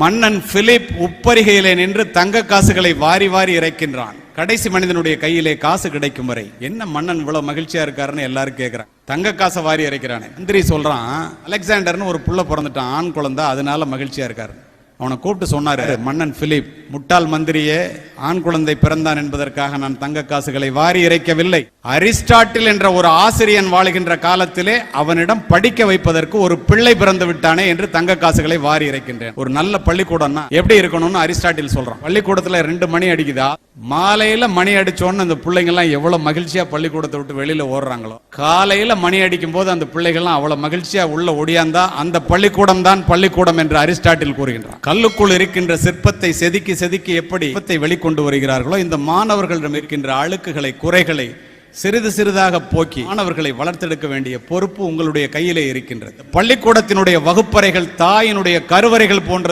மன்னன் பிலிப் உப்பரிகையிலே நின்று தங்க காசுகளை வாரி வாரி இறைக்கின்றான். கடைசி மனிதனுடைய கையிலே காசு கிடைக்கும் வரை. என்ன மன்னன் இவ்வளவு மகிழ்ச்சியா இருக்காருன்னு எல்லாரும் கேட்கிறான். தங்க காசை வாரி இறைக்கிறானே. மந்திரி சொல்றான், அலெக்சாண்டர்னு ஒரு புள்ள பிறந்துட்டான், ஆண் குழந்தை, அதனால மகிழ்ச்சியா இருக்காரு. அவனை கூப்பிட்டு சொன்னாரு, மன்னன் பிலிப், முட்டாள் மந்திரியே, ஆண் குழந்தை பிறந்தான் என்பதற்காக நான் தங்க காசுகளை வாரி இறைக்கவில்லை. அரிஸ்டாட்டில் என்ற ஒரு ஆசிரியன் வாழுகின்ற காலத்திலே அவனிடம் படிக்க வைப்பதற்கு ஒரு பிள்ளை பிறந்து விட்டானே என்று தங்க காசுகளை வாரி இறைக்கின்றேன். ஒரு நல்ல பள்ளிக்கூடம்னா எப்படி இருக்கணும்னு அரிஸ்டாட்டில் சொல்றான். பள்ளிக்கூடத்துல 2 மணி அடிக்குதா, மாலையில மணி அடிச்சோன்னு அந்த பிள்ளைங்க எல்லாம் எவ்வளவு மகிழ்ச்சியா பள்ளிக்கூடத்தை விட்டு வெளியில ஓடுறாங்களோ, காலையில மணி அடிக்கும் போது அந்த பிள்ளைகள்லாம் அவ்வளவு மகிழ்ச்சியா உள்ள ஒடியாந்தா அந்த பள்ளிக்கூடம் தான் பள்ளிக்கூடம் என்று அரிஸ்டாட்டில் கூறுகின்றான். கல்லுக்குள் இருக்கின்ற சிற்பத்தை செதுக்கி செதுக்கி எப்படி சிற்பத்தை வெளிக்கொண்டு வருகிறார்களோ, இந்த மாணவர்களிடம் இருக்கின்ற அழுக்குகளை, குறைகளை சிறிது சிறிதாக போக்கி மாணவர்களை வளர்த்தெடுக்க வேண்டிய பொறுப்பு உங்களுடைய கையிலே இருக்கின்றது. பள்ளிக்கூடத்தினுடைய வகுப்பறைகள் தாயினுடைய கருவறைகள் போன்ற